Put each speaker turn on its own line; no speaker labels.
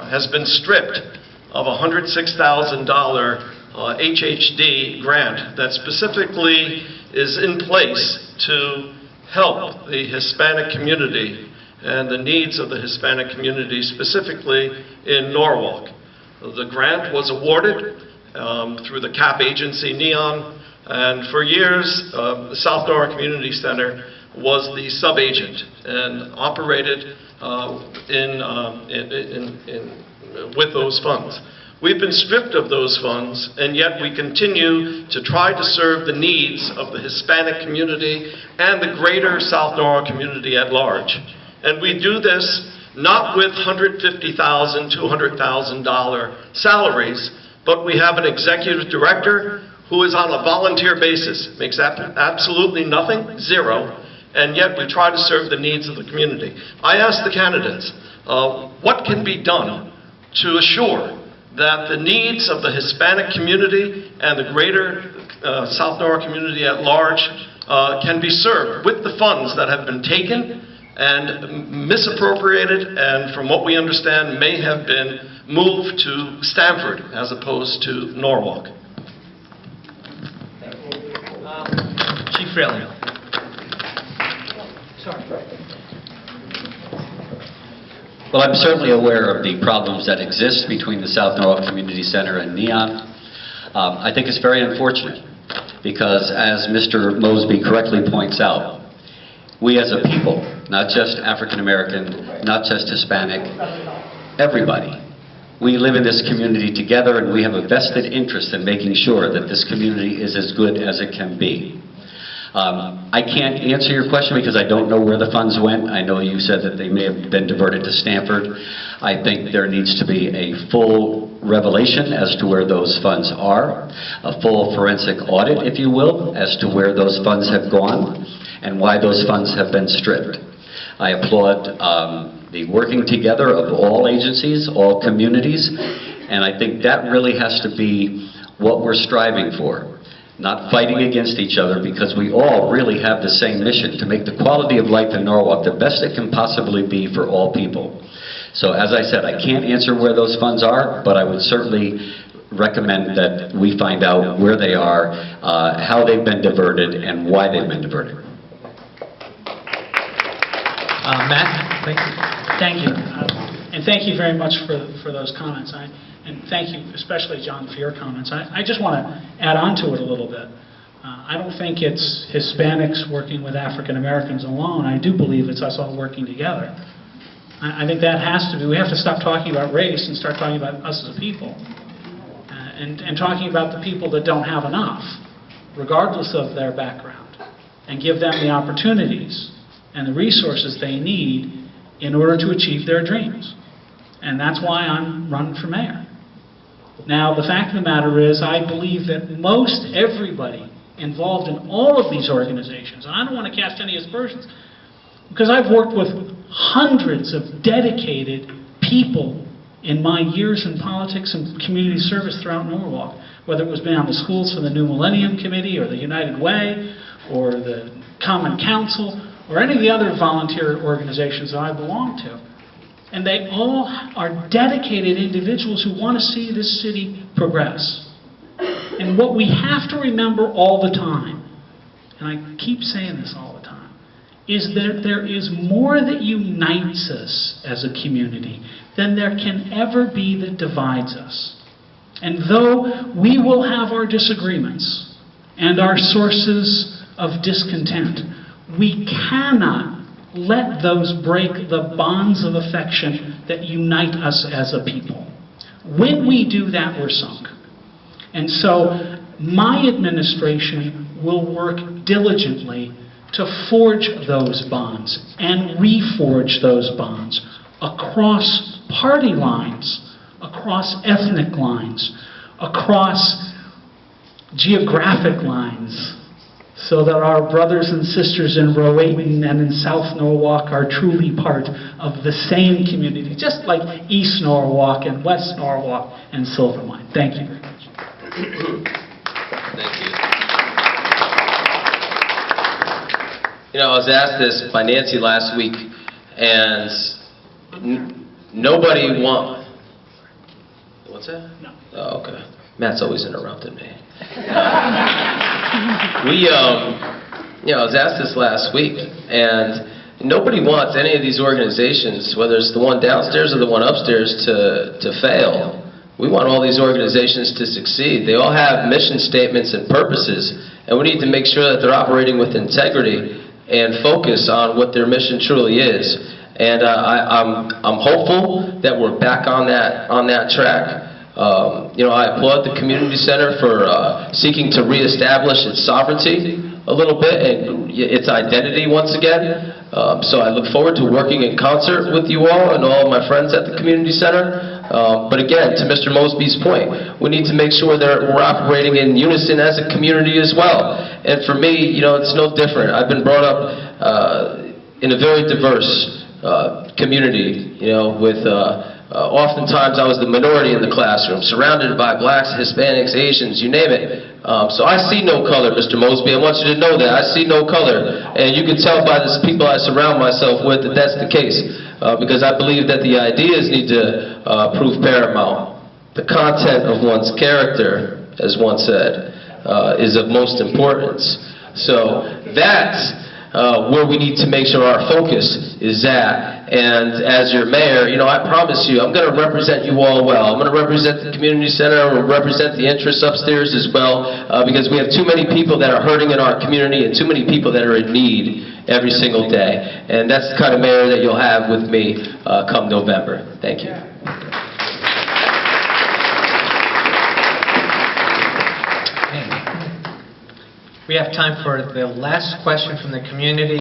has been stripped of a $106,000 HHD grant that specifically is in place to help the Hispanic community and the needs of the Hispanic community, specifically in Norwalk. The grant was awarded through the CAP agency, NEON, and for years, the South Norwalk Community Center was the sub-agent and operated with those funds. We've been stripped of those funds, and yet we continue to try to serve the needs of the Hispanic community and the greater South Norwalk community at large. And we do this not with $150,000, $200,000 salaries, but we have an executive director who is on a volunteer basis, makes absolutely nothing, zero, and yet we try to serve the needs of the community. I asked the candidates, what can be done to assure that the needs of the Hispanic community and the greater South Norwalk community at large can be served with the funds that have been taken and misappropriated, and from what we understand may have been moved to Stamford as opposed to Norwalk.
Chief Rilling.
Sorry.
Well, I'm certainly aware of the problems that exist between the South Norwalk Community Center and NEON. I think it's very unfortunate because, as Mr. Mosby correctly points out, we as a people, not just African American, not just Hispanic, everybody, we live in this community together, and we have a vested interest in making sure that this community is as good as it can be. I can't answer your question because I don't know where the funds went. I know you said that they may have been diverted to Stamford. I think there needs to be a full revelation as to where those funds are, a full forensic audit, if you will, as to where those funds have gone and why those funds have been stripped. I applaud the working together of all agencies, all communities, and I think that really has to be what we're striving for. Not fighting against each other, because we all really have the same mission, to make the quality of life in Norwalk the best it can possibly be for all people. So as I said, I can't answer where those funds are, but I would certainly recommend that we find out where they are, how they've been diverted, and why they've been diverted.
Matt, thank you.
Thank you. And thank you very much for those comments. And thank you, especially John, for your comments. I just want to add on to it a little bit. I don't think it's Hispanics working with African Americans alone. I do believe it's us all working together. I think that has to be, we have to stop talking about race and start talking about us as a people. And talking about the people that don't have enough, regardless of their background, and give them the opportunities and the resources they need in order to achieve their dreams. And that's why I'm running for mayor. Now, the fact of the matter is, I believe that most everybody involved in all of these organizations, and I don't want to cast any aspersions, because I've worked with hundreds of dedicated people in my years in politics and community service throughout Norwalk, whether it was being on the Schools for the New Millennium Committee, or the United Way, or the Common Council, or any of the other volunteer organizations that I belong to. And they all are dedicated individuals who want to see this city progress. And what we have to remember all the time, and I keep saying this all the time, is that there is more that unites us as a community than there can ever be that divides us. And though we will have our disagreements and our sources of discontent, we cannot let those break the bonds of affection that unite us as a people. When we do that, we're sunk. And so my administration will work diligently to forge those bonds and reforge those bonds across party lines, across ethnic lines, across geographic lines, so that our brothers and sisters in Rowayton and in South Norwalk are truly part of the same community, just like East Norwalk and West Norwalk and Silvermine. Thank you very much.
Thank you. You know, I was asked this by Nancy last week, and nobody What's that?
No.
Oh, okay. Matt's always interrupting me. I was asked this last week, and nobody wants any of these organizations, whether it's the one downstairs or the one upstairs, to fail. We want all these organizations to succeed. They all have mission statements and purposes, and we need to make sure that they're operating with integrity and focus on what their mission truly is. And I'm hopeful that we're back on that track. I applaud the community center for seeking to reestablish its sovereignty a little bit and its identity once again. So I look forward to working in concert with you all and all of my friends at the community center. But again, to Mr. Mosby's point, we need to make sure that we're operating in unison as a community as well. And for me, it's no different. I've been brought up in a very diverse community, with oftentimes I was the minority in the classroom, surrounded by blacks, Hispanics, Asians, you name it. So I see no color, Mr. Mosby. I want you to know that. I see no color. And you can tell by the people I surround myself with that that's the case. Because I believe that the ideas need to prove paramount. The content of one's character, as one said, is of most importance. So that's where we need to make sure our focus is at. And as your mayor, I promise you, I'm going to represent you all well. I'm going to represent the community center. I'm going to represent the interests upstairs as well, because we have too many people that are hurting in our community and too many people that are in need every single day. And that's the kind of mayor that you'll have with me come November. Thank you.
We have time for the last question from the community.